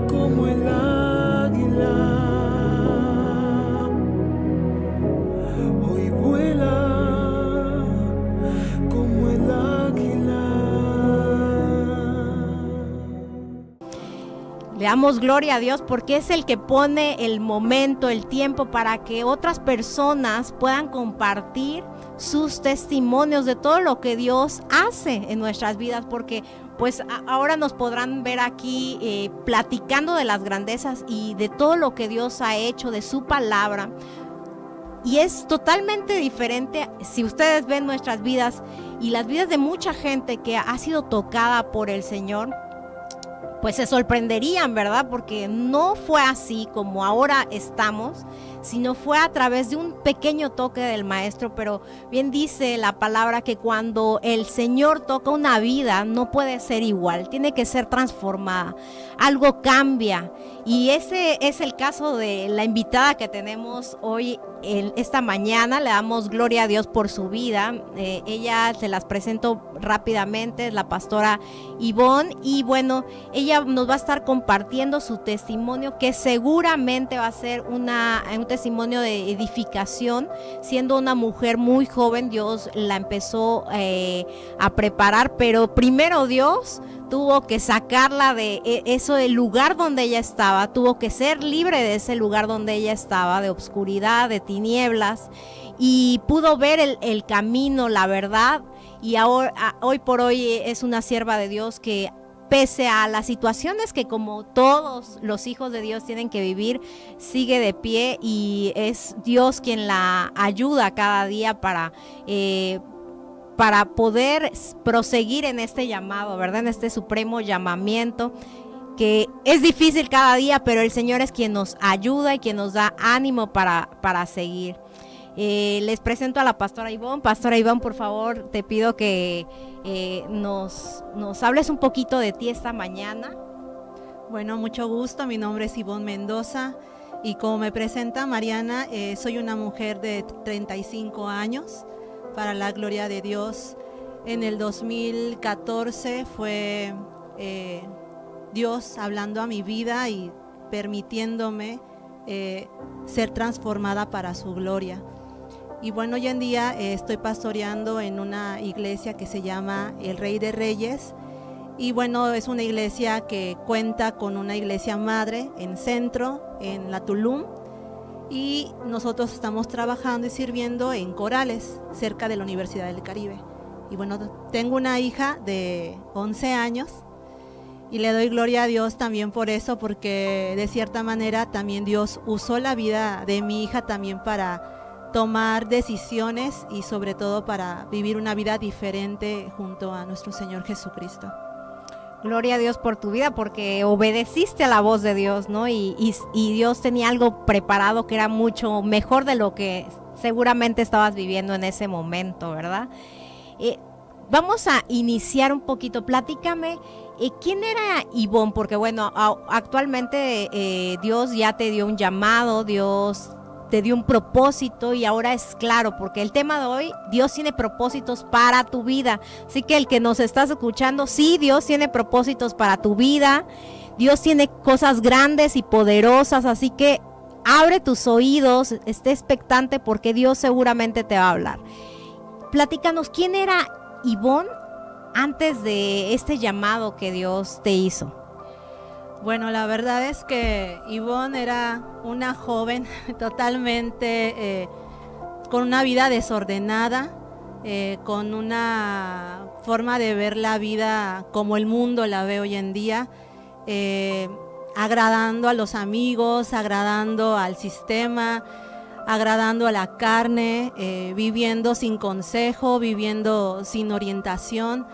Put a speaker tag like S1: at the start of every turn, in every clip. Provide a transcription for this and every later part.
S1: como el águila, hoy vuela como el águila.
S2: Le damos gloria a Dios porque es el que pone el momento, el tiempo para que otras personas puedan compartir sus testimonios de todo lo que Dios hace en nuestras vidas, porque pues ahora nos podrán ver aquí platicando de las grandezas y de todo lo que Dios ha hecho, de su palabra. Y es totalmente diferente si ustedes ven nuestras vidas y las vidas de mucha gente que ha sido tocada por el Señor. Pues se sorprenderían, ¿verdad? Porque no fue así como ahora estamos, sino fue a través de un pequeño toque del Maestro. Pero bien dice la palabra que cuando el Señor toca una vida no puede ser igual, tiene que ser transformada, algo cambia. Y ese es el caso de la invitada que tenemos hoy esta mañana. Le damos gloria a Dios por su vida. Ella se las presento rápidamente, es la pastora Ivonne, y bueno, ella nos va a estar compartiendo su testimonio, que seguramente va a ser un testimonio de edificación. Siendo una mujer muy joven, Dios la empezó a preparar, pero primero Dios tuvo que sacarla de eso, del lugar donde ella estaba, tuvo que ser libre de ese lugar donde ella estaba, de obscuridad, de tinieblas, y pudo ver el camino, la verdad, y ahora, hoy por hoy es una sierva de Dios que, pese a las situaciones que como todos los hijos de Dios tienen que vivir, sigue de pie, y es Dios quien la ayuda cada día para poder proseguir en este llamado, ¿verdad? En este supremo llamamiento, que es difícil cada día, pero el Señor es quien nos ayuda y quien nos da ánimo para seguir. Les presento a la pastora Ivonne. Pastora Ivonne, por favor, te pido que nos hables un poquito de ti esta mañana.
S3: Bueno, mucho gusto. Mi nombre es Ivonne Mendoza y como me presenta Mariana, soy una mujer de 35 años, para la gloria de Dios. En el 2014 fue Dios hablando a mi vida y permitiéndome ser transformada para su gloria. Y bueno, hoy en día estoy pastoreando en una iglesia que se llama El Rey de Reyes. Y bueno, es una iglesia que cuenta con una iglesia madre en Centro, en la Tulum. Y nosotros estamos trabajando y sirviendo en Corales, cerca de la Universidad del Caribe. Y bueno, tengo una hija de 11 años y le doy gloria a Dios también por eso, porque de cierta manera también Dios usó la vida de mi hija también para tomar decisiones y sobre todo para vivir una vida diferente junto a nuestro Señor Jesucristo.
S2: Gloria a Dios por tu vida, porque obedeciste a la voz de Dios, ¿no? Y Dios tenía algo preparado que era mucho mejor de lo que seguramente estabas viviendo en ese momento, ¿verdad? Vamos a iniciar un poquito. Platícame, ¿quién era Ivonne? Porque bueno, actualmente Dios ya te dio un llamado, Dios te dio un propósito, y ahora es claro, porque el tema de hoy, Dios tiene propósitos para tu vida. Así que el que nos estás escuchando, sí, Dios tiene propósitos para tu vida, Dios tiene cosas grandes y poderosas, así que abre tus oídos, esté expectante, porque Dios seguramente te va a hablar. Platícanos, ¿quién era Ivonne antes de este llamado que Dios te hizo?
S3: Bueno, la verdad es que Ivonne era una joven totalmente con una vida desordenada, con una forma de ver la vida como el mundo la ve hoy en día, agradando a los amigos, agradando al sistema, agradando a la carne, viviendo sin consejo, viviendo sin orientación.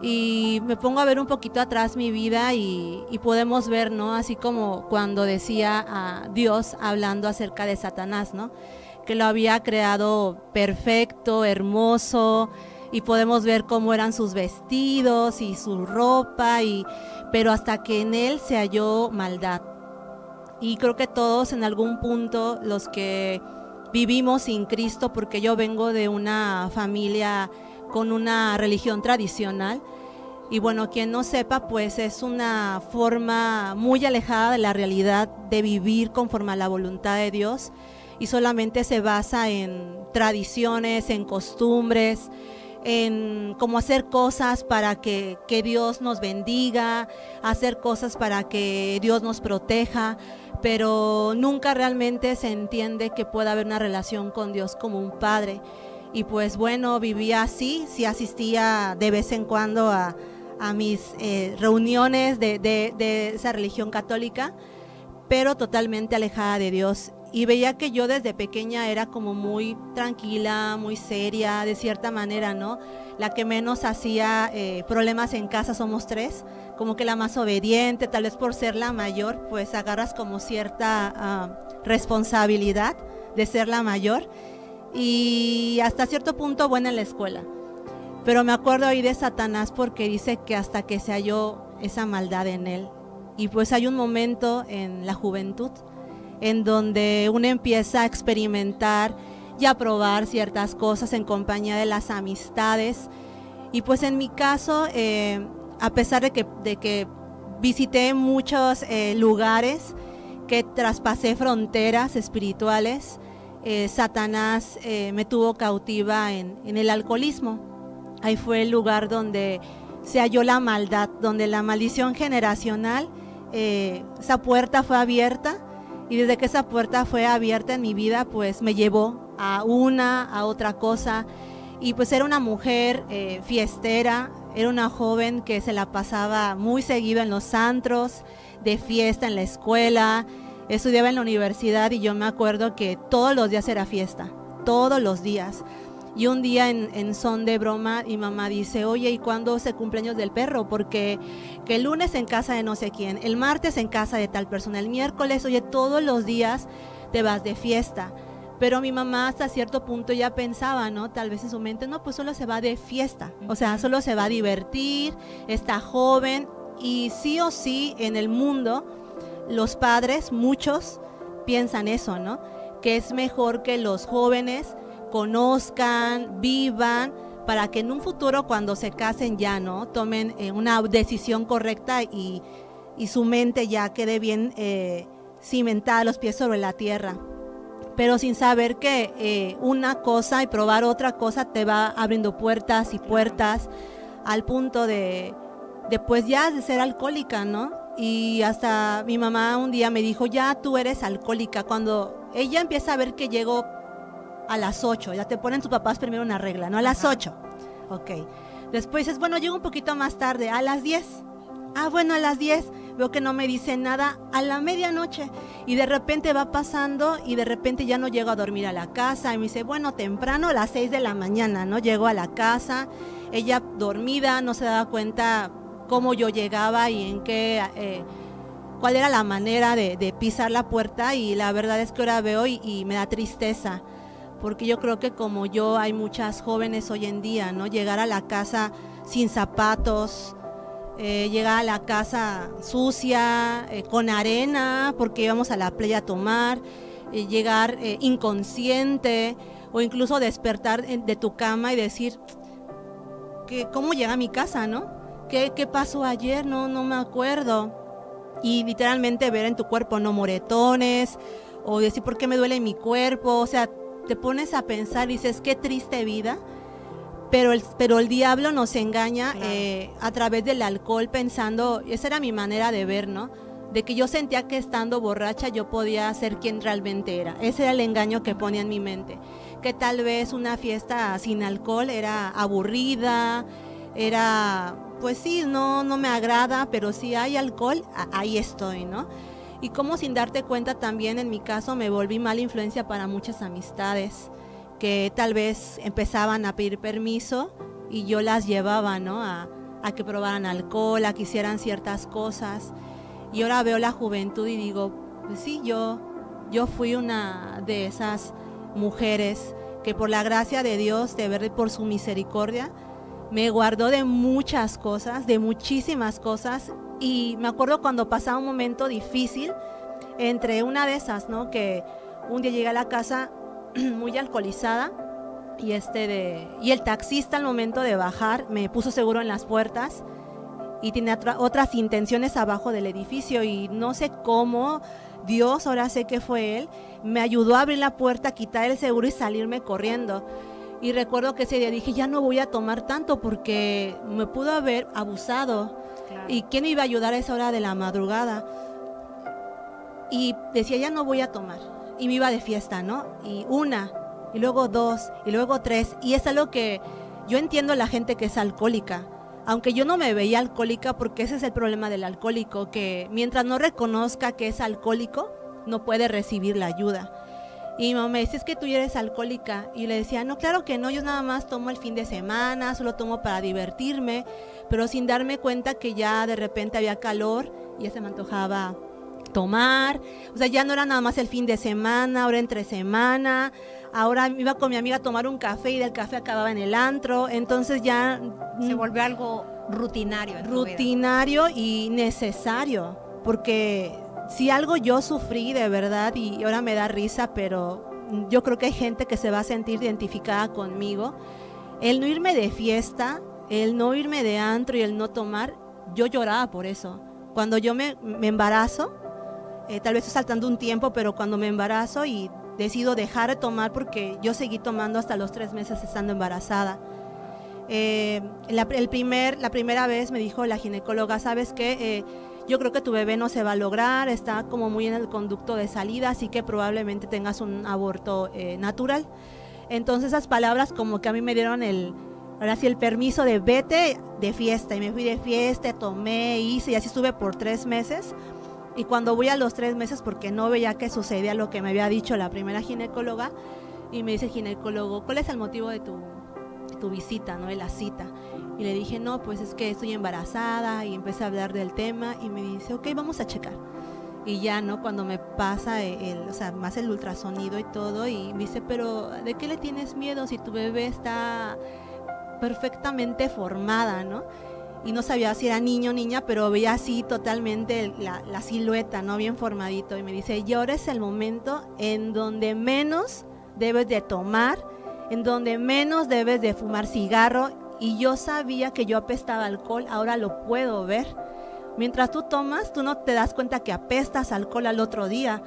S3: Y me pongo a ver un poquito atrás mi vida y podemos ver, ¿no? Así como cuando decía a Dios hablando acerca de Satanás, ¿no? Que lo había creado perfecto, hermoso, y podemos ver cómo eran sus vestidos y su ropa, pero hasta que en él se halló maldad. Y creo que todos en algún punto, los que vivimos sin Cristo, porque yo vengo de una familia con una religión tradicional, Y bueno, quien no sepa, pues es una forma muy alejada de la realidad de vivir conforme a la voluntad de Dios, y solamente se basa en tradiciones, en costumbres, en cómo hacer cosas para que Dios nos bendiga, hacer cosas para que Dios nos proteja, pero nunca realmente se entiende que pueda haber una relación con Dios como un padre. Y pues bueno, vivía así, sí asistía de vez en cuando a mis reuniones de esa religión católica, pero totalmente alejada de Dios. Y veía que yo desde pequeña era como muy tranquila, muy seria, de cierta manera, ¿no? La que menos hacía problemas en casa, somos tres, como que la más obediente, tal vez por ser la mayor, pues agarras como cierta responsabilidad de ser la mayor, y hasta cierto punto buena en la escuela. Pero me acuerdo ahí de Satanás, porque dice que hasta que se halló esa maldad en él. Y pues hay un momento en la juventud en donde uno empieza a experimentar y a probar ciertas cosas en compañía de las amistades. Y pues en mi caso, a pesar de que visité muchos lugares, que traspasé fronteras espirituales, Satanás me tuvo cautiva en el alcoholismo. Ahí fue el lugar donde se halló la maldad, donde la maldición generacional, esa puerta fue abierta, y desde que esa puerta fue abierta en mi vida, pues me llevó a otra cosa. Y pues era una mujer fiestera, era una joven que se la pasaba muy seguido en los antros, de fiesta en la escuela, estudiaba en la universidad, y yo me acuerdo que todos los días era fiesta, todos los días. Y un día en son de broma, mi mamá dice, oye, ¿y cuándo es el cumpleaños del perro? Porque que el lunes en casa de no sé quién, el martes en casa de tal persona, el miércoles, oye, todos los días te vas de fiesta. Pero mi mamá hasta cierto punto ya pensaba, ¿no? Tal vez en su mente, no, pues solo se va de fiesta, o sea, solo se va a divertir, está joven. Y sí o sí en el mundo, los padres, muchos, piensan eso, ¿no? Que es mejor que los jóvenes conozcan, vivan, para que en un futuro cuando se casen ya, ¿no? Tomen una decisión correcta y su mente ya quede bien cimentada, los pies sobre la tierra. Pero sin saber que una cosa y probar otra cosa te va abriendo puertas y puertas, al punto de pues ya de ser alcohólica, ¿no? Y hasta mi mamá un día me dijo, ya tú eres alcohólica. Cuando ella empieza a ver que llego a las 8, ya te ponen tus papás primero una regla, ¿no? A las 8, ok. Después dices, bueno, llego un poquito más tarde, a las 10. Ah, bueno, a las 10, veo que no me dice nada, a la medianoche. Y de repente va pasando, y de repente ya no llego a dormir a la casa. Y me dice, bueno, temprano, a las 6 de la mañana, ¿no? Llego a la casa, ella dormida, no se daba cuenta cómo yo llegaba y en qué, cuál era la manera de pisar la puerta. Y la verdad es que ahora veo y me da tristeza, porque yo creo que como yo hay muchas jóvenes hoy en día, ¿no? Llegar a la casa sin zapatos, llegar a la casa sucia, con arena, porque íbamos a la playa a tomar, llegar inconsciente, o incluso despertar de tu cama y decir, ¿cómo llegué a mi casa, no? ¿Qué pasó ayer? No me acuerdo. Y literalmente ver en tu cuerpo, no, moretones, o decir, ¿por qué me duele mi cuerpo? O sea, te pones a pensar y dices, qué triste vida. Pero el diablo nos engaña, claro, a través del alcohol, pensando, esa era mi manera de ver, ¿no? De que yo sentía que estando borracha yo podía ser quien realmente era. Ese era el engaño que ponía en mi mente. Que tal vez una fiesta sin alcohol era aburrida, era, pues sí, no me agrada, pero si hay alcohol, ahí estoy, ¿no? Y como sin darte cuenta también, en mi caso, me volví mala influencia para muchas amistades, que tal vez empezaban a pedir permiso y yo las llevaba, ¿no? A que probaran alcohol, a que hicieran ciertas cosas. Y ahora veo la juventud y digo, pues sí, yo fui una de esas mujeres que por la gracia de Dios, de verdad, por su misericordia, me guardó de muchas cosas, de muchísimas cosas. Y me acuerdo cuando pasaba un momento difícil, entre una de esas, ¿no? Que un día llegué a la casa muy alcoholizada, y el taxista al momento de bajar me puso seguro en las puertas y tenía otras intenciones abajo del edificio, y no sé cómo Dios, ahora sé que fue Él, me ayudó a abrir la puerta, quitar el seguro y salirme corriendo. Y recuerdo que ese día dije, ya no voy a tomar tanto porque me pudo haber abusado.
S2: Claro.
S3: ¿Y quién me iba a ayudar a esa hora de la madrugada? Y decía, ya no voy a tomar. Y me iba de fiesta, ¿no? Y una, y luego dos, y luego tres. Y es algo que yo entiendo a la gente que es alcohólica. Aunque yo no me veía alcohólica, porque ese es el problema del alcohólico, que mientras no reconozca que es alcohólico, no puede recibir la ayuda. Y mi mamá me decía, es que tú ya eres alcohólica. Y le decía, no, claro que no, yo nada más tomo el fin de semana, solo tomo para divertirme, pero sin darme cuenta que ya de repente había calor y ya se me antojaba tomar. O sea, ya no era nada más el fin de semana, ahora entre semana. Ahora iba con mi amiga a tomar un café y del café acababa en el antro. Entonces ya
S2: Se volvió algo rutinario. en tu vida.
S3: rutinario y necesario, porque si algo yo sufrí de verdad, y ahora me da risa, pero yo creo que hay gente que se va a sentir identificada conmigo, el no irme de fiesta, el no irme de antro y el no tomar, yo lloraba por eso. Cuando yo me embarazo, tal vez estoy saltando un tiempo, pero cuando me embarazo y decido dejar de tomar, porque yo seguí tomando hasta los 3 meses estando embarazada. La primera vez me dijo la ginecóloga, ¿sabes qué? Yo creo que tu bebé no se va a lograr, está como muy en el conducto de salida, así que probablemente tengas un aborto natural. Entonces esas palabras como que a mí me dieron ahora sí el permiso de vete de fiesta, y me fui de fiesta, tomé, hice, y así estuve por 3 meses. Y cuando voy a los 3 meses, porque no veía que sucedía lo que me había dicho la primera ginecóloga, y me dice el ginecólogo, ¿cuál es el motivo de tu visita, ¿no? De la cita? Y le dije, no, pues es que estoy embarazada, y empecé a hablar del tema, y me dice, ok, vamos a checar. Y ya, ¿no? Cuando me pasa más el ultrasonido y todo, y me dice, pero ¿de qué le tienes miedo si tu bebé está perfectamente formada, ¿no? Y no sabía si era niño o niña, pero veía así totalmente la silueta, ¿no? Bien formadito. Y me dice, y ahora es el momento en donde menos debes de tomar, en donde menos debes de fumar cigarro. Y yo sabía que yo apestaba alcohol, ahora lo puedo ver. Mientras tú tomas, tú no te das cuenta que apestas alcohol al otro día.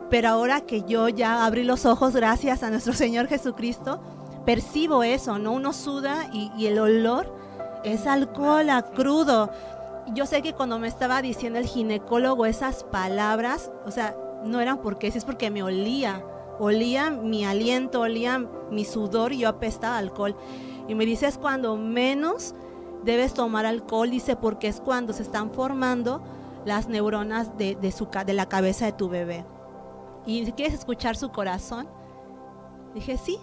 S3: Pero ahora que yo ya abrí los ojos, gracias a nuestro Señor Jesucristo, percibo eso, ¿no? Uno suda y el olor es alcohol a crudo. Yo sé que cuando me estaba diciendo el ginecólogo esas palabras, o sea, no eran porque es porque me olía mi aliento, olía mi sudor, y yo apestaba alcohol. Y me dice, es cuando menos debes tomar alcohol, dice, porque es cuando se están formando las neuronas de la cabeza de tu bebé. ¿Y quieres escuchar su corazón? Dije, sí.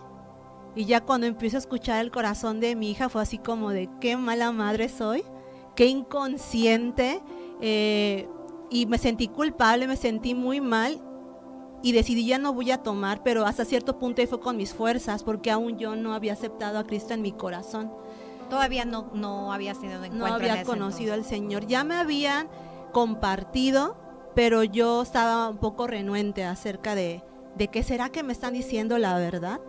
S3: Y ya cuando empiezo a escuchar el corazón de mi hija, fue así como de, qué mala madre soy, qué inconsciente, y me sentí culpable, me sentí muy mal, y decidí ya no voy a tomar, pero hasta cierto punto fue con mis fuerzas, porque aún yo no había aceptado a Cristo en mi corazón.
S2: Todavía no habías tenido encuentro.
S3: No había conocido al Señor. Ya me habían compartido, pero yo estaba un poco renuente acerca de que ¿será que me están diciendo la verdad?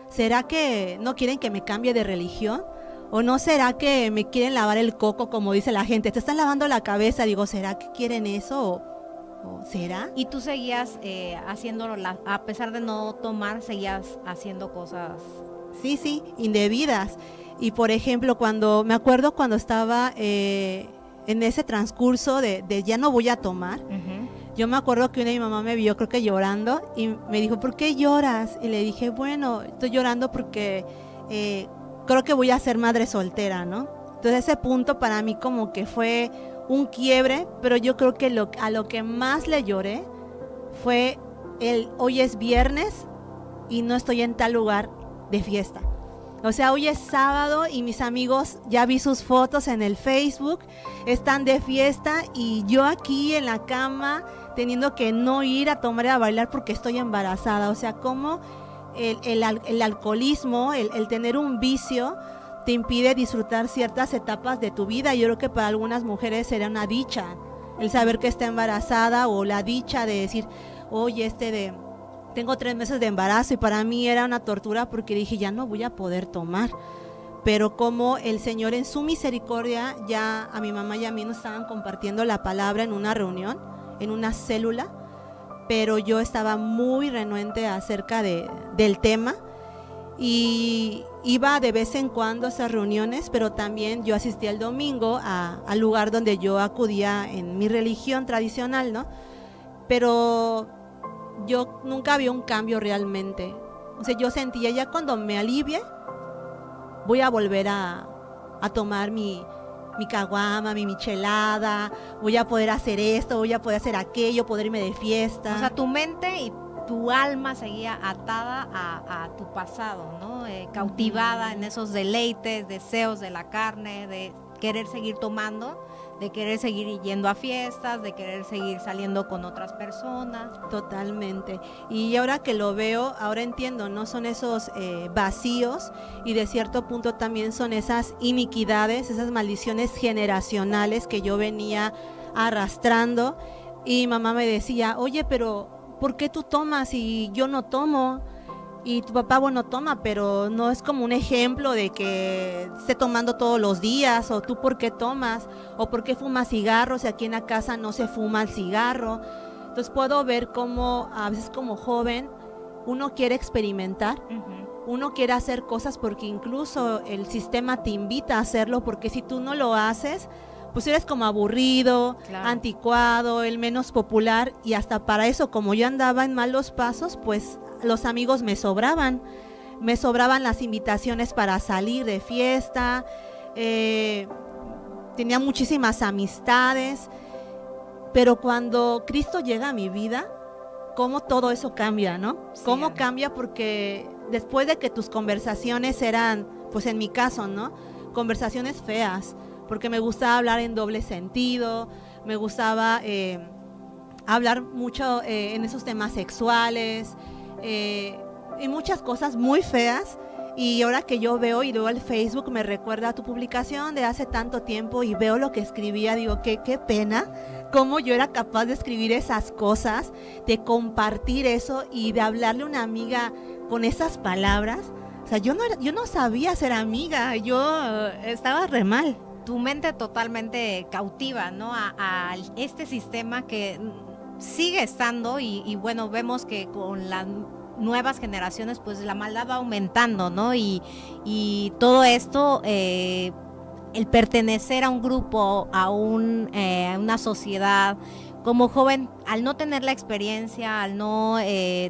S3: ¿Será que no quieren que me cambie de religión? ¿O no será que me quieren lavar el coco, como dice la gente? Te están lavando la cabeza. Digo, ¿será que quieren eso? ¿O será?
S2: Y tú seguías haciéndolo, a pesar de no tomar, seguías haciendo cosas.
S3: Sí, indebidas. Y por ejemplo, me acuerdo cuando estaba en ese transcurso de ya no voy a tomar, yo me acuerdo que mi mamá me vio, creo que llorando, y me dijo, ¿por qué lloras? Y le dije, bueno, estoy llorando porque creo que voy a ser madre soltera, ¿no? Entonces ese punto para mí como que fue un quiebre, pero yo creo que a lo que más le lloré fue hoy es viernes y no estoy en tal lugar de fiesta. O sea, hoy es sábado y mis amigos, ya vi sus fotos en el Facebook, están de fiesta, y yo aquí en la cama teniendo que no ir a tomar y a bailar porque estoy embarazada. O sea, como el alcoholismo, el tener un vicio, te impide disfrutar ciertas etapas de tu vida. Yo creo que para algunas mujeres será una dicha el saber que está embarazada, o la dicha de decir, oye, tengo 3 meses de embarazo, y para mí era una tortura porque dije, ya no voy a poder tomar. pero como el Señor en su misericordia ya a mi mamá y a mí nos estaban compartiendo la palabra en una reunión, en una célula, pero yo estaba muy renuente acerca del tema y iba de vez en cuando a esas reuniones, pero también yo asistía el domingo al lugar donde yo acudía en mi religión tradicional, ¿no? Pero yo nunca vi un cambio realmente. O sea, yo sentía ya cuando me alivie, voy a volver a tomar mi caguama, mi michelada, voy a poder hacer esto, voy a poder hacer aquello, poder irme de fiesta.
S2: O sea, tu mente y tu alma seguía atada a tu pasado, ¿no? Cautivada en esos deleites, deseos de la carne, de querer seguir tomando, de querer seguir yendo a fiestas, de querer seguir saliendo con otras personas.
S3: Totalmente. Y ahora que lo veo, ahora entiendo, ¿no? Son esos vacíos y de cierto punto también son esas iniquidades, esas maldiciones generacionales que yo venía arrastrando. Y mamá me decía, oye, pero ¿por qué tú tomas y yo no tomo? Y tu papá, bueno, toma, pero no es como un ejemplo de que esté tomando todos los días, o tú por qué tomas, o por qué fumas cigarros, y aquí en la casa no se fuma el cigarro. Entonces puedo ver cómo a veces como joven uno quiere experimentar, uno quiere hacer cosas porque incluso el sistema te invita a hacerlo, porque si tú no lo haces, pues eres como aburrido,
S2: claro,
S3: anticuado, el menos popular, y hasta para eso, como yo andaba en malos pasos, pues los amigos me sobraban las invitaciones para salir de fiesta, tenía muchísimas amistades, pero cuando Cristo llega a mi vida, cómo todo eso cambia, ¿no?
S2: Sí,
S3: Cómo cambia, porque después de que tus conversaciones eran, pues en mi caso, ¿no? Conversaciones feas, porque me gustaba hablar en doble sentido, me gustaba hablar mucho en esos temas sexuales, y muchas cosas muy feas. Y ahora que yo veo y veo el Facebook, me recuerda a tu publicación de hace tanto tiempo y veo lo que escribía, digo, qué pena, cómo yo era capaz de escribir esas cosas, de compartir eso y de hablarle a una amiga con esas palabras. O sea, yo no sabía ser amiga, yo estaba re mal.
S2: Tu mente totalmente cautiva, ¿no? A este sistema que sigue estando y bueno, vemos que con las nuevas generaciones pues la maldad va aumentando, ¿no? Y todo esto, el pertenecer a un grupo, a una sociedad, como joven, al no tener la experiencia, al no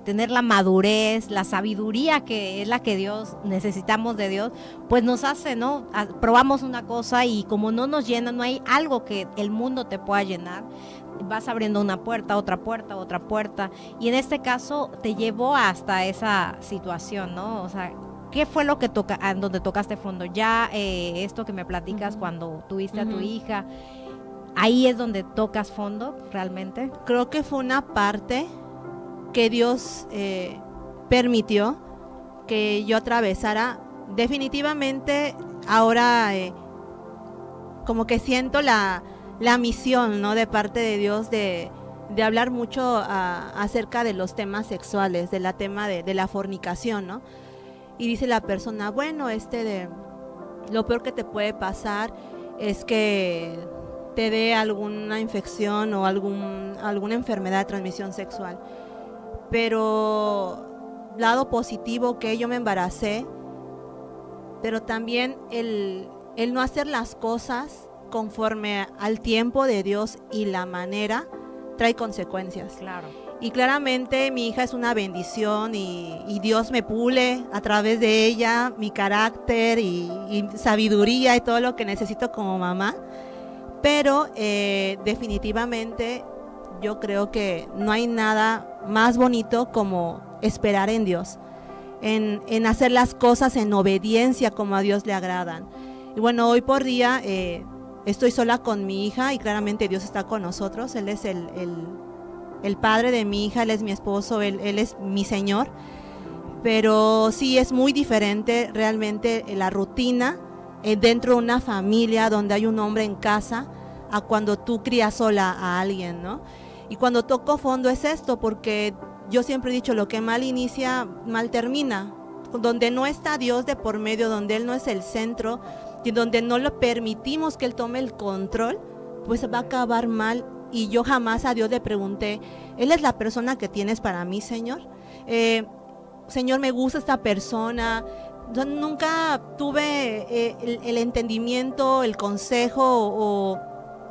S2: tener la madurez, la sabiduría que es la que necesitamos de Dios, pues nos hace, ¿no? Probamos una cosa y como no nos llena, no hay algo que el mundo te pueda llenar, vas abriendo una puerta, otra puerta, y en este caso te llevó hasta esa situación, ¿no? O sea, ¿qué fue lo que donde tocaste fondo? Ya esto que me platicas cuando tuviste a tu hija, ahí es donde tocas fondo realmente.
S3: Creo que fue una parte que Dios permitió que yo atravesara. Definitivamente ahora como que siento la misión, ¿no? De parte de Dios de hablar mucho acerca de los temas sexuales, de la tema de la fornicación, ¿no? Y dice la persona, bueno, lo peor que te puede pasar es que te dé alguna infección o alguna enfermedad de transmisión sexual. Pero lado positivo, que yo me embaracé, pero también el no hacer las cosas conforme al tiempo de Dios y la manera trae consecuencias.
S2: Claro.
S3: Y claramente mi hija es una bendición y Dios me pule a través de ella mi carácter y sabiduría y todo lo que necesito como mamá. Pero definitivamente yo creo que no hay nada más bonito como esperar en Dios, en hacer las cosas en obediencia como a Dios le agradan. Y bueno, hoy por día estoy sola con mi hija y claramente Dios está con nosotros. Él es el padre de mi hija, Él es mi esposo, él es mi Señor. Pero sí es muy diferente realmente la rutina dentro de una familia donde hay un hombre en casa a cuando tú crías sola a alguien, ¿no? Y cuando toco fondo es esto, porque yo siempre he dicho, lo que mal inicia, mal termina. donde no está Dios de por medio, donde Él no es el centro y donde no le permitimos que Él tome el control, pues va a acabar mal. Y yo jamás a Dios le pregunté, ¿Él es la persona que tienes para mí, Señor? Señor, me gusta esta persona. Yo nunca tuve el entendimiento, el consejo o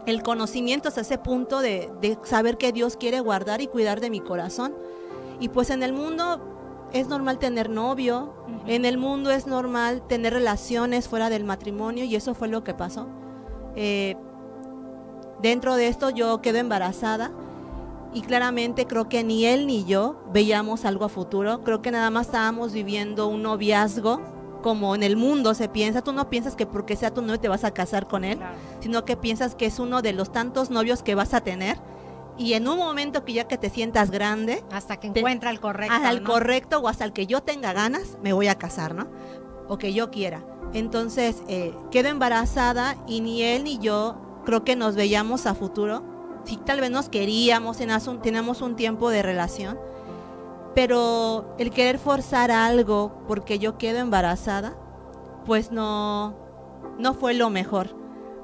S3: el conocimiento hasta ese punto de saber que Dios quiere guardar y cuidar de mi corazón. Y pues en el mundo es normal tener novio, en el mundo es normal tener relaciones fuera del matrimonio, y eso fue lo que pasó. Dentro de esto yo quedo embarazada y claramente creo que ni él ni yo veíamos algo a futuro. Creo que nada más estábamos viviendo un noviazgo como en el mundo se piensa. Tú no piensas que porque sea tu novio te vas a casar con él, claro, sino que piensas que es uno de los tantos novios que vas a tener, y en un momento que ya que te sientas grande,
S2: hasta que encuentra el correcto,
S3: hasta el
S2: ¿no?
S3: correcto, o hasta el que yo tenga ganas, me voy a casar, ¿no? O que yo quiera. Entonces quedo embarazada y ni él ni yo creo que nos veíamos a futuro. Sí, tal vez nos queríamos, teníamos un tiempo de relación, pero el querer forzar algo porque yo quedo embarazada, pues no fue lo mejor.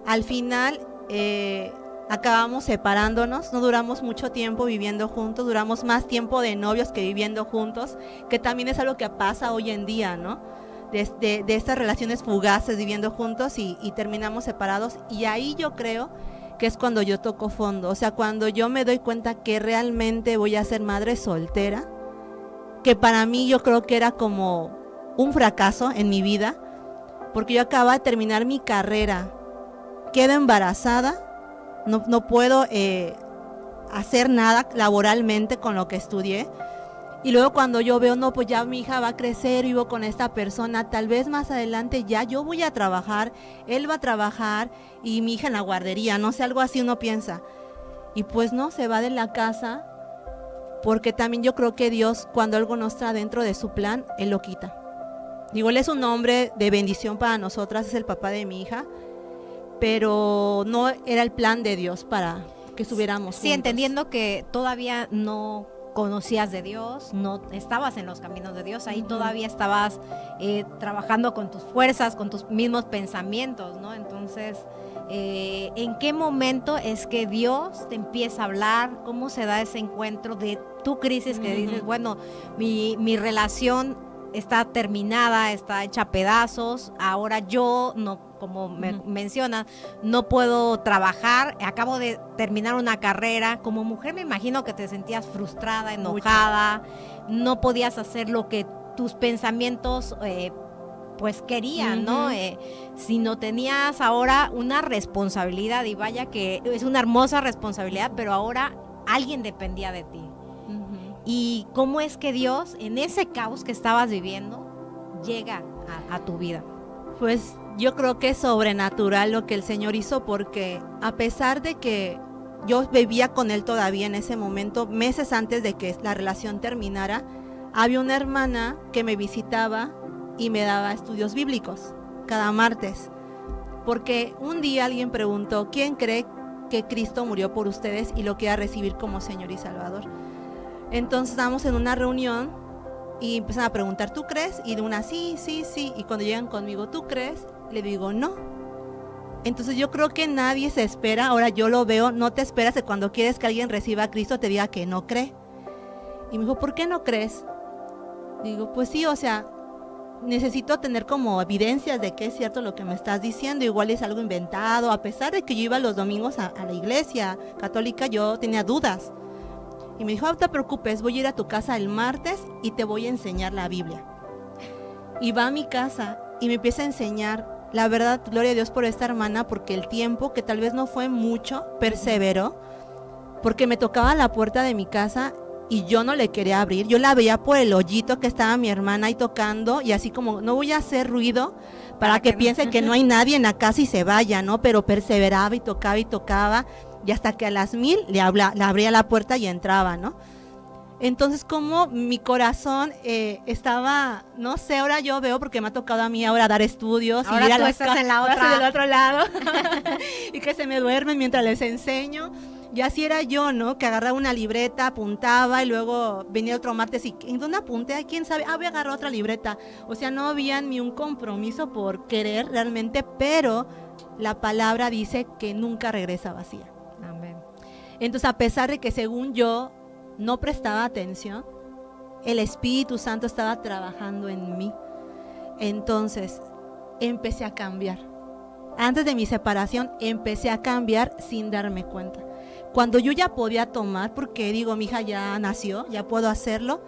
S3: Al final acabamos separándonos, no duramos mucho tiempo viviendo juntos, duramos más tiempo de novios que viviendo juntos, que también es algo que pasa hoy en día, ¿no? De estas relaciones fugaces viviendo juntos y terminamos separados, y ahí yo creo que es cuando yo toco fondo, o sea, cuando yo me doy cuenta que realmente voy a ser madre soltera, que para mí yo creo que era como un fracaso en mi vida, porque yo acababa de terminar mi carrera, quedo embarazada, no puedo hacer nada laboralmente con lo que estudié, y luego cuando yo veo, no, pues ya mi hija va a crecer, vivo con esta persona, tal vez más adelante ya yo voy a trabajar, él va a trabajar y mi hija en la guardería, no sé, algo así uno piensa. Y pues no, se va de la casa, porque también yo creo que Dios, cuando algo no está dentro de su plan, Él lo quita. Digo, Él es un hombre de bendición para nosotras, es el papá de mi hija, pero no era el plan de Dios para que estuviéramos juntos.
S2: Sí, entendiendo que todavía no conocías de Dios, no estabas en los caminos de Dios, ahí todavía estabas trabajando con tus fuerzas, con tus mismos pensamientos, ¿no? Entonces, ¿en qué momento es que Dios te empieza a hablar? ¿Cómo se da ese encuentro de tu crisis que dices, bueno, mi relación está terminada, está hecha a pedazos, ahora yo no, como mencionas, no puedo trabajar, acabo de terminar una carrera? Como mujer me imagino que te sentías frustrada, enojada, no podías hacer lo que tus pensamientos pues querían, ¿no? Sino tenías ahora una responsabilidad, y vaya que es una hermosa responsabilidad, pero ahora alguien dependía de ti. ¿Y cómo es que Dios, en ese caos que estabas viviendo, llega a tu vida?
S3: Pues yo creo que es sobrenatural lo que el Señor hizo, porque a pesar de que yo vivía con Él todavía en ese momento, meses antes de que la relación terminara, había una hermana que me visitaba y me daba estudios bíblicos cada martes, porque un día alguien preguntó, ¿quién cree que Cristo murió por ustedes y lo quiera recibir como Señor y Salvador? Entonces estábamos en una reunión y empiezan a preguntar, ¿tú crees? Y de una, sí, sí, sí. Y cuando llegan conmigo, ¿tú crees? Le digo, no. Entonces yo creo que nadie se espera, ahora yo lo veo, no te esperas que cuando quieres que alguien reciba a Cristo te diga que no cree. Y me dijo, ¿por qué no crees? Digo, pues sí, o sea, necesito tener como evidencias de que es cierto lo que me estás diciendo, igual es algo inventado. A pesar de que yo iba los domingos a la iglesia católica, yo tenía dudas. Y me dijo, no te preocupes, voy a ir a tu casa el martes y te voy a enseñar la Biblia. Y va a mi casa y me empieza a enseñar. La verdad, gloria a Dios por esta hermana, porque el tiempo, que tal vez no fue mucho, perseveró, porque me tocaba la puerta de mi casa y yo no le quería abrir. Yo la veía por el hoyito que estaba mi hermana ahí tocando, y así como, no voy a hacer ruido para que piense que no hay nadie en la casa y se vaya, ¿no? Pero perseveraba y tocaba y tocaba. Y hasta que a las 1000 le abría la puerta y entraba, ¿no? Entonces, como mi corazón estaba, no sé, ahora yo veo, porque me ha tocado a mí ahora dar estudios.
S2: Ahora
S3: y ir
S2: tú estás en la otra.
S3: del otro lado. Y que se me duermen mientras les enseño. Y así era yo, ¿no? Que agarraba una libreta, apuntaba y luego venía otro martes y ¿en dónde apunté? ¿Quién sabe? Voy a agarrar otra libreta. O sea, no había ni un compromiso por querer realmente, pero la palabra dice que nunca regresa vacía.
S2: Amén.
S3: Entonces, a pesar de que según yo no prestaba atención, el Espíritu Santo estaba trabajando en mí. Entonces, empecé a cambiar. Antes de mi separación, empecé a cambiar sin darme cuenta. Cuando yo ya podía tomar, porque digo, mi hija ya nació, ya puedo hacerlo,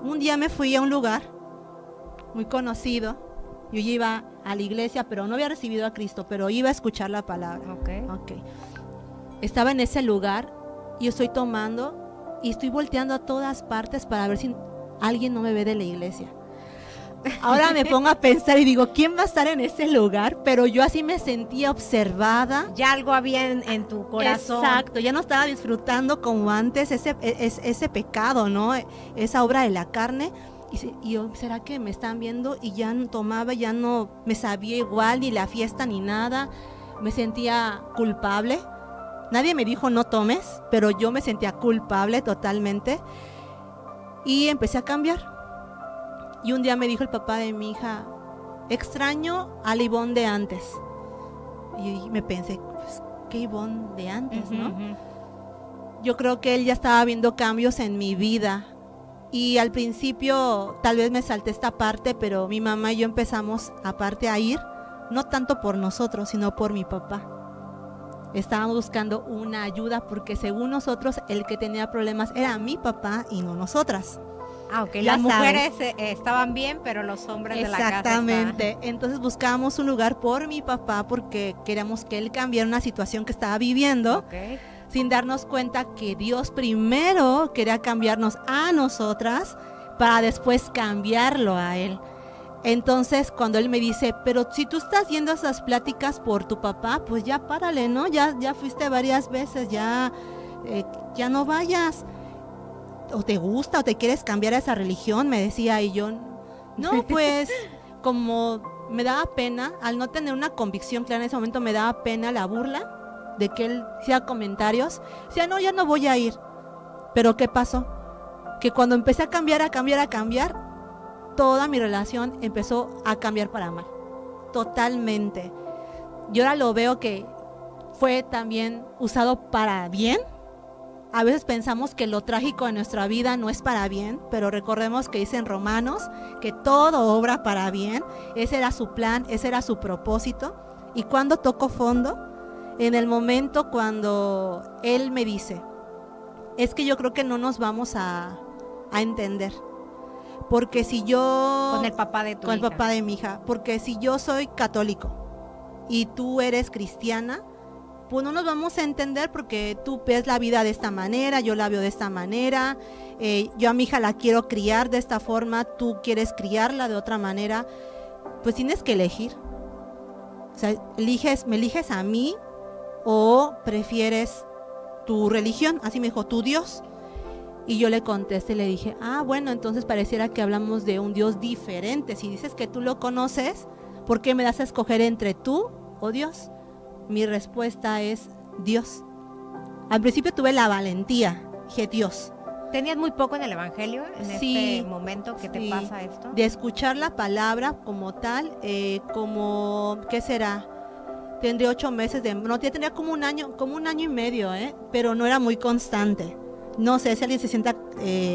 S3: un día me fui a un lugar muy conocido. Yo ya iba a la iglesia, pero no había recibido a Cristo, pero iba a escuchar la palabra.
S2: Ok.
S3: Estaba en ese lugar y estoy tomando y estoy volteando a todas partes para ver si alguien no me ve de la iglesia. Ahora me pongo a pensar y digo, ¿quién va a estar en ese lugar? Pero yo así me sentía observada.
S2: Ya algo había en tu corazón.
S3: Exacto, ya no estaba disfrutando como antes ese pecado, ¿no? Esa obra de la carne. Y yo, ¿será que me están viendo? Y ya no tomaba, ya no me sabía igual, ni la fiesta, ni nada. Me sentía culpable. Nadie me dijo no tomes, pero yo me sentía culpable totalmente. Y empecé a cambiar. Y un día me dijo el papá de mi hija, extraño al Ivonne de antes. Y me pensé, pues, ¿qué Ivonne de antes, no? Yo creo que él ya estaba viendo cambios en mi vida. Y al principio tal vez me salté esta parte, pero mi mamá y yo empezamos aparte a ir, no tanto por nosotros, sino por mi papá. Estábamos buscando una ayuda porque según nosotros el que tenía problemas era mi papá y no nosotras.
S2: Ok,
S3: Ya
S2: las mujeres
S3: sabes.
S2: Estaban bien, pero los hombres de la casa
S3: Exactamente. Entonces buscábamos un lugar por mi papá porque queríamos que él cambiara una situación que estaba viviendo,
S2: Ok.
S3: sin darnos cuenta que Dios primero quería cambiarnos a nosotras para después cambiarlo a él. Entonces cuando él me dice, pero si tú estás yendo a esas pláticas por tu papá, pues ya párale, ¿no? Ya fuiste varias veces, ya no vayas. O te gusta o te quieres cambiar a esa religión, me decía, y yo, no, pues como me daba pena, al no tener una convicción clara en ese momento, me daba pena la burla de que él hacía comentarios, decía, no, ya no voy a ir. Pero ¿qué pasó? Que cuando empecé a cambiar, toda mi relación empezó a cambiar para mal, totalmente. Y ahora lo veo que fue también usado para bien. A veces pensamos que lo trágico de nuestra vida no es para bien, pero recordemos que dice en Romanos que todo obra para bien. Ese era su plan, ese era su propósito. Y cuando tocó fondo, en el momento cuando él me dice, es que yo creo que no nos vamos a entender. Porque si yo...
S2: Con el papá de tu
S3: Con
S2: hija.
S3: el papá de mi hija. Porque si yo soy católico y tú eres cristiana, pues no nos vamos a entender porque tú ves la vida de esta manera, yo la veo de esta manera, yo a mi hija la quiero criar de esta forma, tú quieres criarla de otra manera, pues tienes que elegir. O sea, ¿me eliges a mí o prefieres tu religión? Así me dijo, tu Dios. Y yo le contesté, le dije, bueno, entonces pareciera que hablamos de un Dios diferente. Si dices que tú lo conoces, ¿por qué me das a escoger entre tú o Dios? Mi respuesta es Dios. Al principio tuve la valentía, dije Dios.
S2: ¿Tenías muy poco en el evangelio en
S3: Sí,
S2: este momento que te
S3: sí,
S2: pasa esto?
S3: de escuchar la palabra como tal, como, ¿qué será? Tendría 8 meses no, ya tendría como un año y medio, pero no era muy constante. No sé si alguien se sienta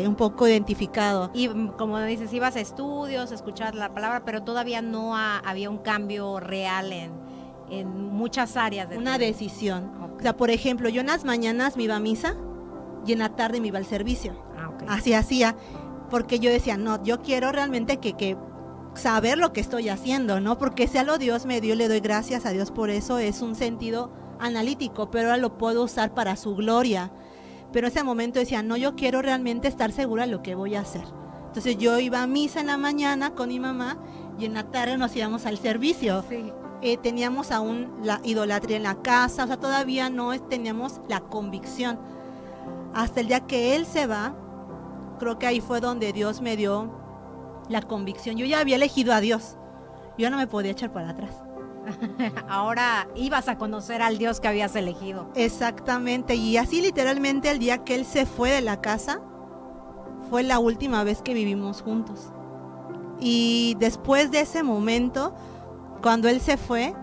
S3: un poco identificado.
S2: Y como dices, ibas a estudios, escuchabas la palabra, pero todavía no había un cambio real en muchas áreas de
S3: Una
S2: tu vida.
S3: decisión.
S2: Ok.
S3: O sea, por ejemplo, yo en las mañanas me iba a misa y en la tarde me iba al servicio.
S2: Ok.
S3: Así hacía, porque yo decía, no, yo quiero realmente que saber lo que estoy haciendo, ¿no? Porque si algo Dios me dio, le doy gracias a Dios por eso, es un sentido analítico, pero ahora lo puedo usar para su gloria. Pero en ese momento decía, no, yo quiero realmente estar segura de lo que voy a hacer. Entonces yo iba a misa en la mañana con mi mamá y en la tarde nos íbamos al servicio.
S2: Sí.
S3: Teníamos aún la idolatría en la casa, o sea, todavía no teníamos la convicción. Hasta el día que él se va, creo que ahí fue donde Dios me dio la convicción. Yo ya había elegido a Dios, yo no me podía echar para atrás.
S2: Ahora ibas a conocer al Dios que habías elegido.
S3: Exactamente, y así literalmente el día que él se fue de la casa, fue la última vez que vivimos juntos. Y después de ese momento, cuando él se fue,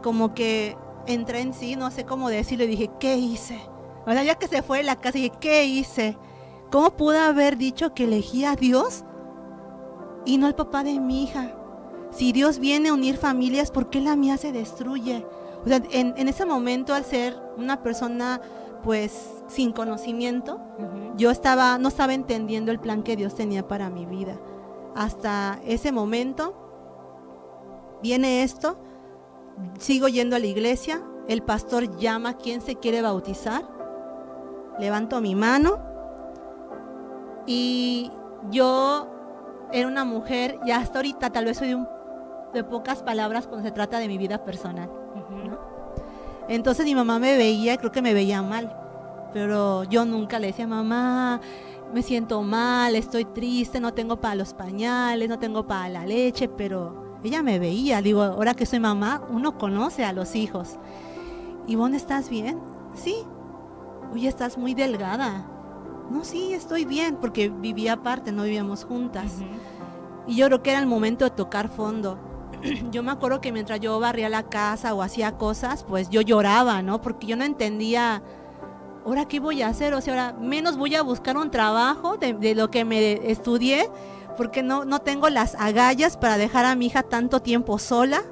S3: como que entré en sí, no sé cómo decirlo, y dije, ¿qué hice? O sea, ya que se fue de la casa, dije, ¿qué hice? ¿Cómo pude haber dicho que elegí a Dios y no al papá de mi hija? Si Dios viene a unir familias, ¿por qué la mía se destruye? O sea, en ese momento, al ser una persona pues sin conocimiento, yo no estaba entendiendo el plan que Dios tenía para mi vida. Hasta ese momento viene esto, sigo yendo a la iglesia, el pastor llama a quien se quiere bautizar, levanto mi mano y yo era una mujer, y hasta ahorita tal vez soy de pocas palabras cuando se trata de mi vida personal, ¿no? Entonces mi mamá me veía, creo que me veía mal, pero yo nunca le decía, mamá, me siento mal, estoy triste, no tengo para los pañales, no tengo para la leche, pero ella me veía. Digo, ahora que soy mamá, uno conoce a los hijos. Ivonne, ¿estás bien? Sí. Oye, estás muy delgada. No, sí, estoy bien, porque vivía aparte, no vivíamos juntas. Y yo creo que era el momento de tocar fondo. Yo me acuerdo que mientras yo barría la casa o hacía cosas, pues yo lloraba, ¿no? Porque yo no entendía, ¿ahora qué voy a hacer? O sea, ahora menos voy a buscar un trabajo de lo que me estudié, porque no tengo las agallas para dejar a mi hija tanto tiempo sola,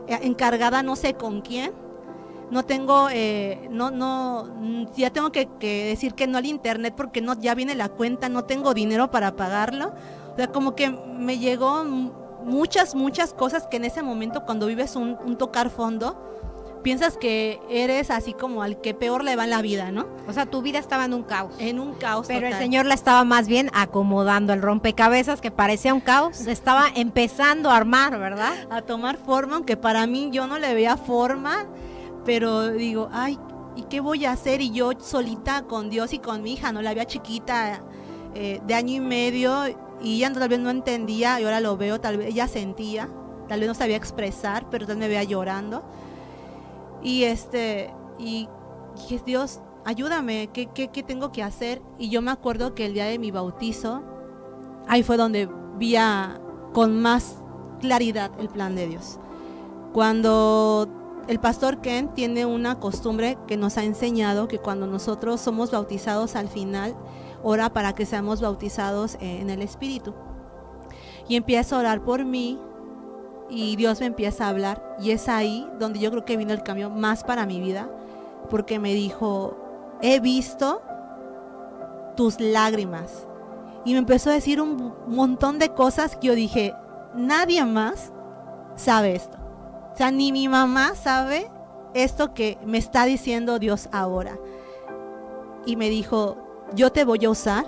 S3: encargada no sé con quién. No tengo, ya tengo que decir que no al internet porque ya viene la cuenta, no tengo dinero para pagarlo. O sea, como que me llegó muchas cosas que en ese momento, cuando vives un tocar fondo, piensas que eres así como al que peor le va en la vida, ¿no?
S2: O sea, tu vida estaba en un caos.
S3: En un caos
S2: Pero
S3: total.
S2: el Señor la estaba más bien acomodando. El rompecabezas que parecía un caos, estaba empezando a armar, ¿verdad?
S3: A tomar forma, aunque para mí yo no le veía forma, pero digo, ay, ¿y qué voy a hacer? Y yo solita con Dios y con mi hija, ¿no? La veía chiquita, de año y medio, y ella tal vez no entendía, y ahora lo veo, tal vez ella sentía, tal vez no sabía expresar, pero tal vez me veía llorando. Y dije, Dios, ayúdame, ¿qué tengo que hacer? Y yo me acuerdo que el día de mi bautizo, ahí fue donde vi con más claridad el plan de Dios. Cuando el pastor Ken tiene una costumbre que nos ha enseñado que cuando nosotros somos bautizados al final, ora para que seamos bautizados en el Espíritu. Y empieza a orar por mí y Dios me empieza a hablar. Y es ahí donde yo creo que vino el cambio más para mi vida, porque me dijo, he visto tus lágrimas. Y me empezó a decir un montón de cosas que yo dije, nadie más sabe esto. O sea, ni mi mamá sabe esto que me está diciendo Dios ahora. Y me dijo, yo te voy a usar,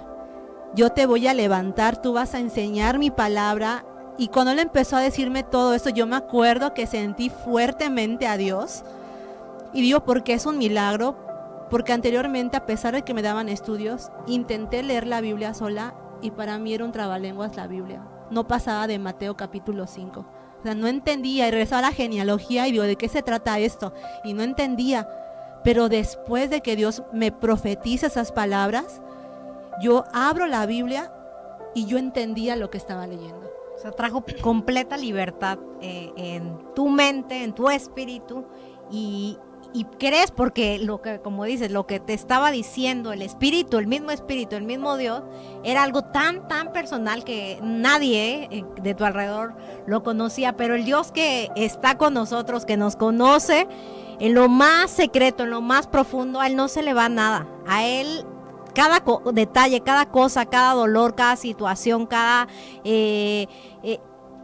S3: yo te voy a levantar, tú vas a enseñar mi palabra. Y cuando él empezó a decirme todo esto, yo me acuerdo que sentí fuertemente a Dios. Y digo, porque es un milagro, porque anteriormente, a pesar de que me daban estudios, intenté leer la Biblia sola y para mí era un trabalenguas la Biblia. No pasaba de Mateo capítulo 5. O sea, no entendía, y regresaba a la genealogía y digo, ¿de qué se trata esto? Y no entendía, pero después de que Dios me profetiza esas palabras, yo abro la Biblia y yo entendía lo que estaba leyendo.
S2: O sea, trajo completa libertad en tu mente, en tu espíritu, y crees, porque lo que, como dices, lo que te estaba diciendo el espíritu, el mismo Dios, era algo tan personal que nadie de tu alrededor lo conocía, pero el Dios que está con nosotros, que nos conoce en lo más secreto, en lo más profundo, a Él no se le va nada. A Él cada detalle, cada cosa, cada dolor, cada situación, cada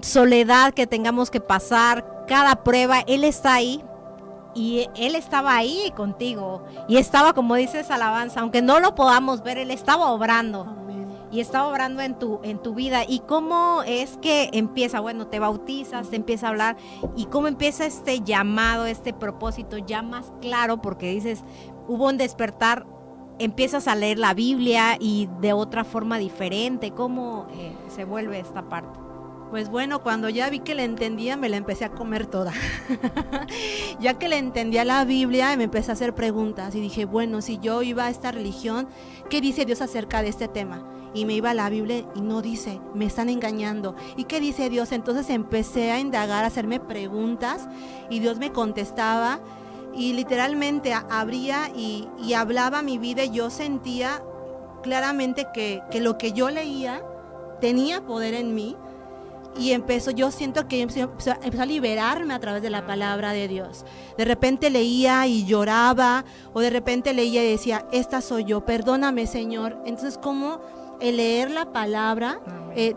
S2: soledad que tengamos que pasar, cada prueba, Él está ahí. Y Él estaba ahí contigo. Y estaba, como dices, alabanza, aunque no lo podamos ver, Él estaba obrando.
S3: Amén.
S2: Y estaba obrando en tu vida. ¿Y cómo es que empieza? Bueno, te bautizas, te empieza a hablar. ¿Y cómo empieza este llamado, este propósito ya más claro? Porque dices, hubo un despertar, empiezas a leer la Biblia y de otra forma diferente. ¿Cómo se vuelve esta parte?
S3: Pues bueno, cuando ya vi que le entendía, me la empecé a comer toda. Ya que le entendía la Biblia, me empecé a hacer preguntas y dije, bueno, si yo iba a esta religión, ¿qué dice Dios acerca de este tema? Y me iba a la Biblia y no dice, me están engañando. ¿Y qué dice Dios? Entonces empecé a indagar, a hacerme preguntas y Dios me contestaba y literalmente abría y hablaba mi vida y yo sentía claramente que lo que yo leía tenía poder en mí. Y yo siento que empezó a liberarme a través de la palabra de Dios. De repente leía y lloraba, o de repente leía y decía, esta soy yo, perdóname, Señor. Entonces, como el leer la palabra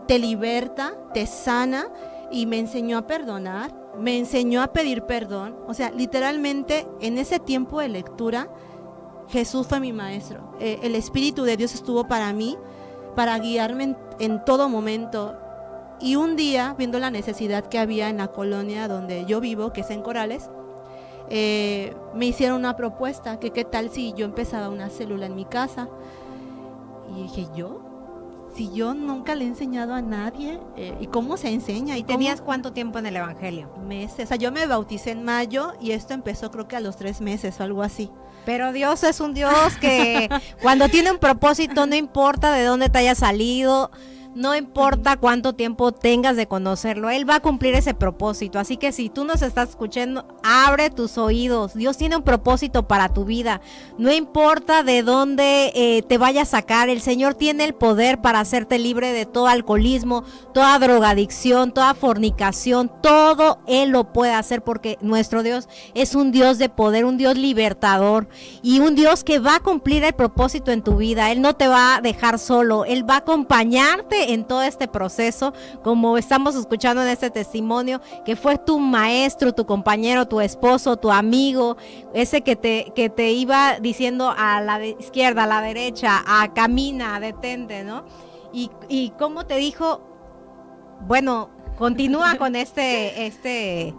S3: te liberta, te sana, y me enseñó a perdonar, me enseñó a pedir perdón. O sea, literalmente en ese tiempo de lectura, Jesús fue mi maestro. El Espíritu de Dios estuvo para mí, para guiarme en todo momento. Y un día, viendo la necesidad que había en la colonia donde yo vivo, que es en Corales, me hicieron una propuesta, que qué tal si yo empezaba una célula en mi casa. Y dije, ¿yo? Si yo nunca le he enseñado a nadie, ¿y cómo se enseña?
S2: ¿Y tenías cuánto tiempo en el evangelio?
S3: Meses. O sea, yo me bauticé en mayo y esto empezó creo que a los 3 meses o algo así.
S2: Pero Dios es un Dios que cuando tiene un propósito, no importa de dónde te haya salido, no importa cuánto tiempo tengas de conocerlo, Él va a cumplir ese propósito. Así que si tú nos estás escuchando, abre tus oídos. Dios tiene un propósito para tu vida. No importa de dónde te vaya a sacar, el Señor tiene el poder para hacerte libre de todo alcoholismo, toda drogadicción, toda fornicación. Todo Él lo puede hacer porque nuestro Dios es un Dios de poder, un Dios libertador y un Dios que va a cumplir el propósito en tu vida. Él no te va a dejar solo, Él va a acompañarte en todo este proceso, como estamos escuchando en este testimonio, que fue tu maestro, tu compañero, tu esposo, tu amigo, ese que te iba diciendo a la izquierda, a la derecha, a camina, detente, ¿no? Y cómo te dijo, bueno, continúa con este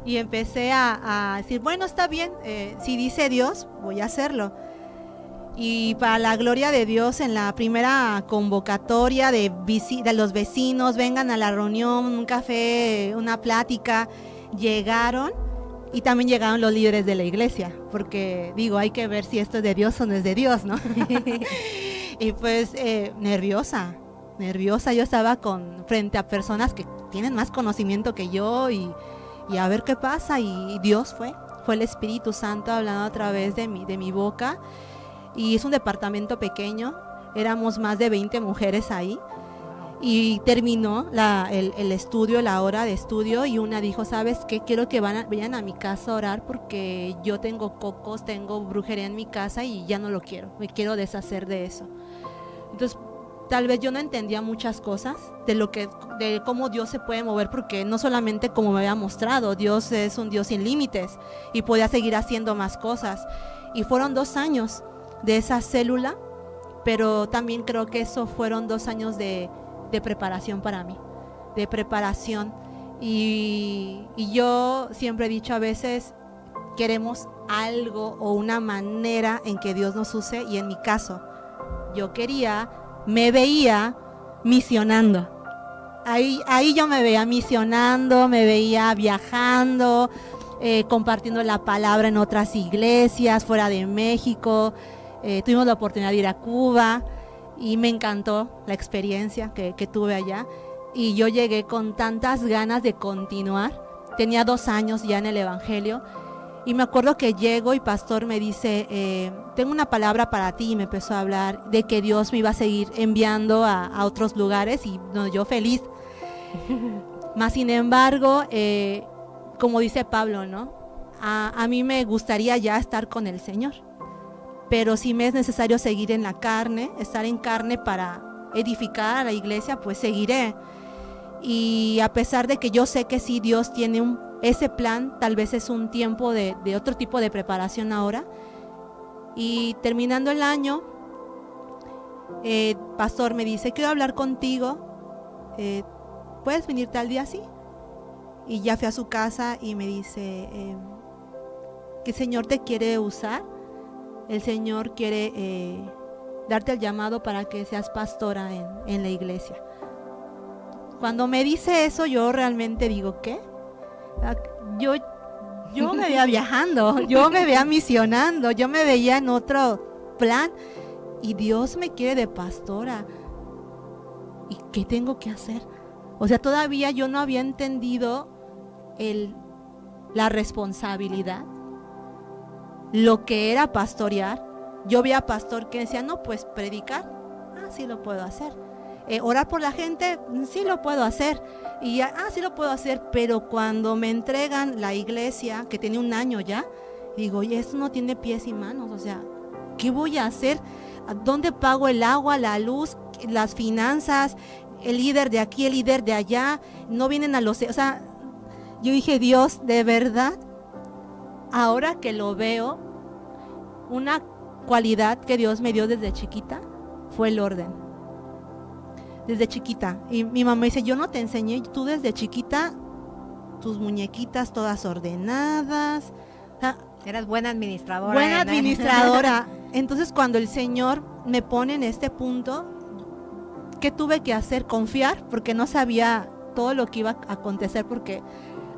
S3: Y empecé a decir, bueno, está bien, si dice Dios, voy a hacerlo. Y para la gloria de Dios, en la primera convocatoria de los vecinos, vengan a la reunión, un café, una plática, llegaron y también llegaron los líderes de la iglesia, porque digo, hay que ver si esto es de Dios o no es de Dios, ¿no? Y pues nerviosa, yo estaba frente a personas que tienen más conocimiento que yo y a ver qué pasa, y Dios fue el Espíritu Santo hablando a través de mi boca. Y es un departamento pequeño, éramos más de 20 mujeres ahí, y terminó el estudio, la hora de estudio, y una dijo, ¿sabes qué? Quiero que vayan a mi casa a orar porque yo tengo cocos, tengo brujería en mi casa y ya no lo quiero, me quiero deshacer de eso. Entonces, tal vez yo no entendía muchas cosas de cómo Dios se puede mover, porque no solamente como me había mostrado, Dios es un Dios sin límites y podía seguir haciendo más cosas. Y fueron 2 años de esa célula, pero también creo que eso fueron 2 años de preparación para mí, de preparación. Y yo siempre he dicho, a veces queremos algo o una manera en que Dios nos use, y en mi caso, me veía misionando. Ahí yo me veía misionando, me veía viajando, compartiendo la palabra en otras iglesias fuera de México. Tuvimos la oportunidad de ir a Cuba y me encantó la experiencia que tuve allá, y yo llegué con tantas ganas de continuar. Tenía 2 años ya en el evangelio y me acuerdo que llego y pastor me dice, tengo una palabra para ti, y me empezó a hablar de que Dios me iba a seguir enviando a otros lugares, y no, yo feliz. Más sin embargo, como dice Pablo, ¿no? A mí me gustaría ya estar con el Señor, pero si me es necesario seguir en la carne, estar en carne para edificar a la iglesia, pues seguiré. Y a pesar de que yo sé que sí Dios tiene ese plan, tal vez es un tiempo de otro tipo de preparación ahora. Y terminando el año, pastor me dice, quiero hablar contigo, ¿puedes venir tal día? Sí. Y ya fui a su casa y me dice que el Señor te quiere usar. El Señor quiere darte el llamado para que seas pastora en la iglesia. cuando me dice eso, yo realmente digo, ¿qué? Yo, yo me veía viajando, yo me veía misionando, yo me veía en otro plan, y Dios me quiere de pastora. ¿Y qué tengo que hacer? O sea, todavía yo no había entendido la responsabilidad, lo que era pastorear. Yo veía pastor que decía, no, pues predicar, sí lo puedo hacer. Orar por la gente, sí lo puedo hacer. Y sí lo puedo hacer, pero cuando me entregan la iglesia, que tiene 1 año ya, digo, oye, esto no tiene pies y manos, o sea, ¿qué voy a hacer? ¿Dónde pago el agua, la luz, las finanzas? El líder de aquí, el líder de allá, no vienen a los... O sea, yo dije, Dios, de verdad, ahora que lo veo, una cualidad que Dios me dio desde chiquita fue el orden. Desde chiquita. Y mi mamá dice, yo no te enseñé, tú desde chiquita, tus muñequitas todas ordenadas. O sea,
S2: eras buena administradora.
S3: Buena administradora. Entonces, cuando el Señor me pone en este punto, ¿qué tuve que hacer? Confiar, porque no sabía todo lo que iba a acontecer, porque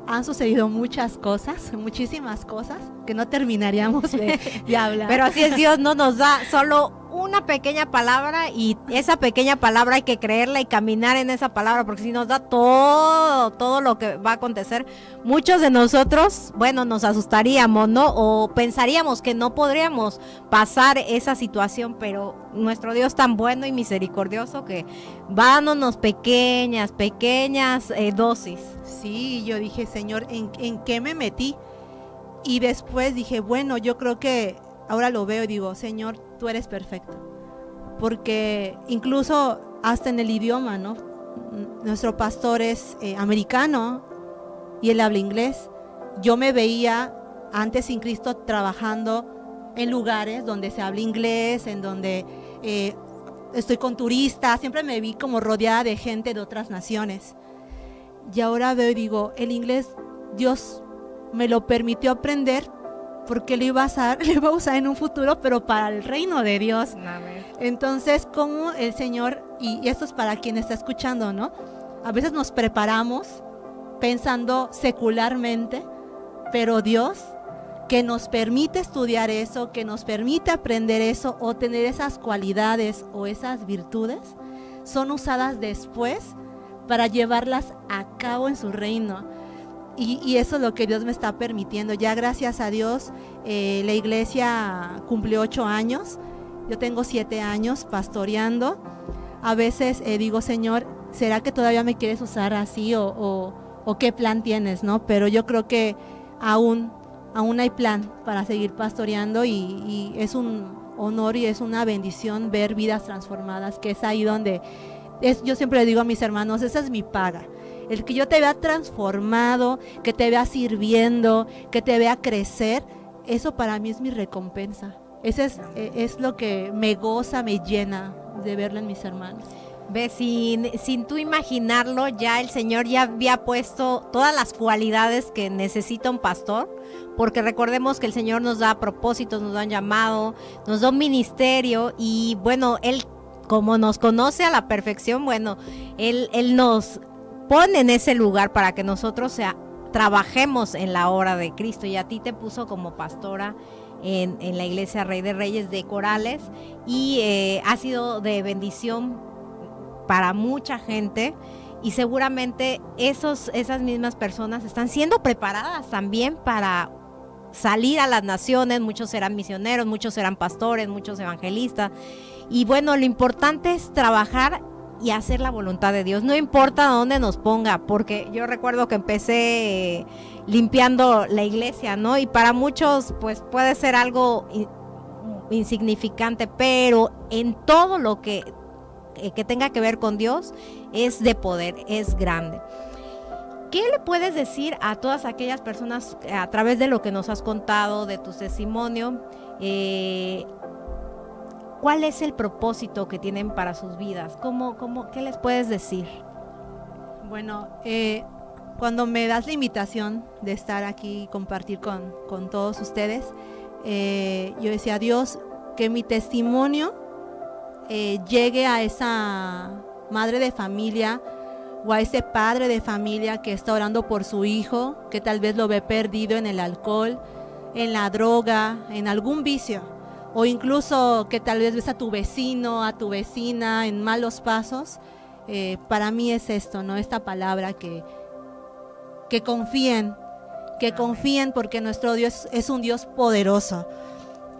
S3: han sucedido muchas cosas, muchísimas cosas, que no terminaríamos de hablar.
S2: Pero así es Dios, no nos da solo una pequeña palabra, y esa pequeña palabra hay que creerla y caminar en esa palabra, porque si nos da todo lo que va a acontecer, muchos de nosotros, bueno, nos asustaríamos, ¿no? O pensaríamos que no podríamos pasar esa situación, pero nuestro Dios tan bueno y misericordioso que va dándonos pequeñas dosis.
S3: Sí, yo dije, Señor, ¿en qué me metí? Y después dije, bueno, yo creo que ahora lo veo y digo, Señor, tú eres perfecto. Porque incluso hasta en el idioma, ¿no? Nuestro pastor es americano y él habla inglés. Yo me veía antes sin Cristo trabajando en lugares donde se habla inglés, en donde estoy con turistas, siempre me vi como rodeada de gente de otras naciones. Y ahora veo y digo, el inglés Dios me lo permitió aprender porque lo iba a usar en un futuro, pero para el reino de Dios.
S2: Amén.
S3: Entonces, como el Señor, y esto es para quien está escuchando, ¿no? A veces nos preparamos pensando secularmente, pero Dios, que nos permite estudiar eso, que nos permite aprender eso, o tener esas cualidades o esas virtudes, son usadas después para llevarlas a cabo en su reino. Y eso es lo que Dios me está permitiendo. Ya gracias a Dios, la iglesia cumplió 8 años. Yo tengo 7 años pastoreando. A veces digo, Señor, ¿será que todavía me quieres usar así? O qué plan tienes, ¿no? Pero yo creo que aún hay plan para seguir pastoreando, y es un honor y es una bendición ver vidas transformadas, que es ahí donde... yo siempre le digo a mis hermanos, esa es mi paga. El que yo te vea transformado, que te vea sirviendo, que te vea crecer, eso para mí es mi recompensa. Ese es lo que me goza, me llena de verlo en mis hermanos.
S2: Ve, sin tú imaginarlo, ya el Señor ya había puesto todas las cualidades que necesita un pastor, porque recordemos que el Señor nos da propósitos, nos da un llamado, nos da un ministerio, y bueno, Él, como nos conoce a la perfección, bueno, Él nos pone en ese lugar para que nosotros trabajemos en la obra de Cristo, y a ti te puso como pastora en la iglesia Rey de Reyes de Corales, y ha sido de bendición para mucha gente, y seguramente esas mismas personas están siendo preparadas también para salir a las naciones. Muchos serán misioneros, muchos serán pastores, muchos evangelistas, y bueno, lo importante es trabajar y hacer la voluntad de Dios, no importa dónde nos ponga, porque yo recuerdo que empecé limpiando la iglesia, ¿no? Y para muchos pues puede ser algo insignificante, pero en todo lo que tenga que ver con Dios es de poder, es grande. ¿Qué le puedes decir a todas aquellas personas a través de lo que nos has contado, de tu testimonio? ¿Cuál es el propósito que tienen para sus vidas? ¿Qué les puedes decir?
S3: Bueno, cuando me das la invitación de estar aquí y compartir con todos ustedes, yo decía, Dios, que mi testimonio llegue a esa madre de familia, o a ese padre de familia que está orando por su hijo, que tal vez lo ve perdido en el alcohol, en la droga, en algún vicio, o incluso que tal vez ves a tu vecino, a tu vecina en malos pasos. Para mí es esto, ¿no? Esta palabra que confíen, porque nuestro Dios es un Dios poderoso.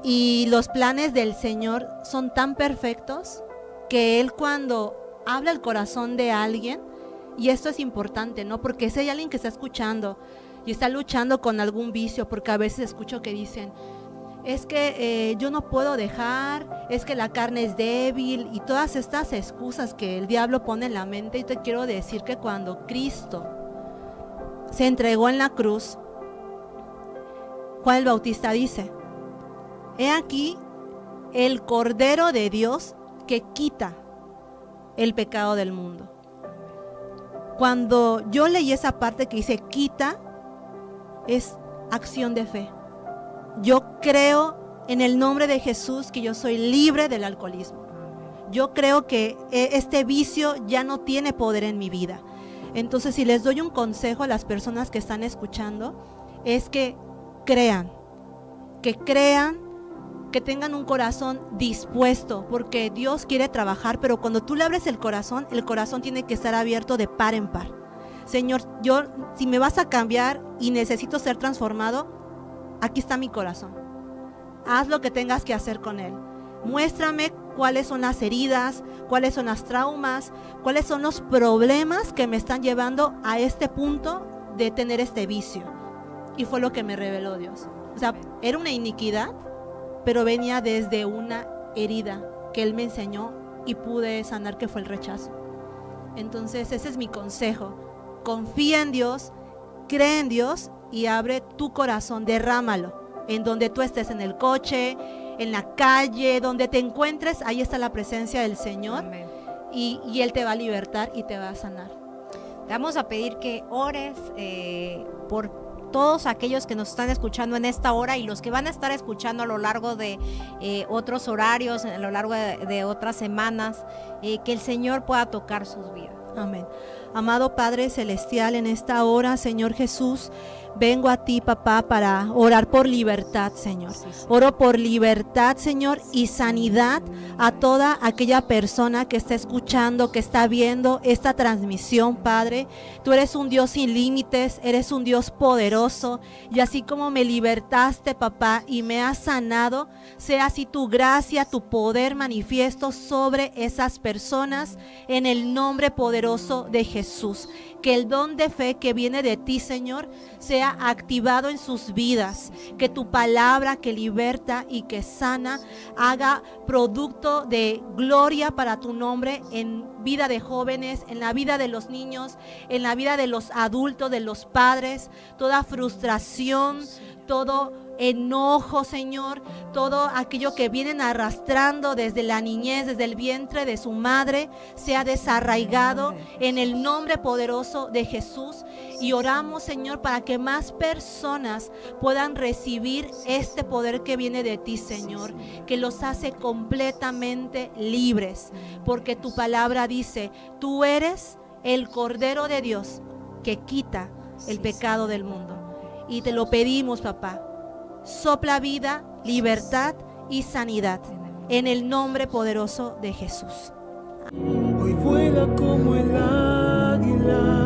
S3: Y los planes del Señor son tan perfectos que Él, cuando habla el corazón de alguien, y esto es importante, ¿no? Porque si hay alguien que está escuchando y está luchando con algún vicio, porque a veces escucho que dicen, es que yo no puedo dejar, es que la carne es débil, y todas estas excusas que el diablo pone en la mente. Y te quiero decir que cuando Cristo se entregó en la cruz, Juan el Bautista dice, he aquí el Cordero de Dios que quita el pecado del mundo. Cuando yo leí esa parte que dice quita, es acción de fe. Yo creo en el nombre de Jesús que yo soy libre del alcoholismo. Yo creo que este vicio ya no tiene poder en mi vida. Entonces, si les doy un consejo a las personas que están escuchando, es que crean, que tengan un corazón dispuesto, porque Dios quiere trabajar, pero cuando tú le abres el corazón tiene que estar abierto de par en par. Señor, si me vas a cambiar y necesito ser transformado, aquí está mi corazón. Haz lo que tengas que hacer con él. Muéstrame cuáles son las heridas, cuáles son las traumas, cuáles son los problemas que me están llevando a este punto de tener este vicio. Y fue lo que me reveló Dios. O sea, era una iniquidad, pero venía desde una herida que Él me enseñó y pude sanar, que fue el rechazo. Entonces ese es mi consejo: confía en Dios, cree en Dios y abre tu corazón, derrámalo. En donde tú estés, en el coche, en la calle, donde te encuentres, ahí está la presencia del Señor. Y Él te va a libertar y te va a sanar.
S2: Te vamos a pedir que ores por todos aquellos que nos están escuchando en esta hora y los que van a estar escuchando a lo largo de otros horarios, a lo largo de otras semanas, que el Señor pueda tocar sus vidas.
S3: Amén. Amado Padre Celestial, en esta hora, Señor Jesús, vengo a ti, papá, para orar por libertad, Señor. Oro por libertad, Señor, y sanidad a toda aquella persona que está escuchando, que está viendo esta transmisión, Padre. Tú eres un Dios sin límites, eres un Dios poderoso, y así como me libertaste, papá, y me has sanado, sea así tu gracia, tu poder manifiesto sobre esas personas, en el nombre poderoso de Jesús. Que el don de fe que viene de ti, Señor, sea activado en sus vidas. Que tu palabra que liberta y que sana haga producto de gloria para tu nombre en vida de jóvenes, en la vida de los niños, en la vida de los adultos, de los padres. Toda frustración, todo enojo, Señor, todo aquello que vienen arrastrando desde la niñez, desde el vientre de su madre, sea desarraigado en el nombre poderoso de Jesús. Y oramos, Señor, para que más personas puedan recibir este poder que viene de ti, Señor, que los hace completamente libres, porque tu palabra dice, tú eres el Cordero de Dios que quita el pecado del mundo. Y te lo pedimos, papá. Sopla vida, libertad y sanidad en el nombre poderoso de Jesús.
S1: Hoy vuela como el águila.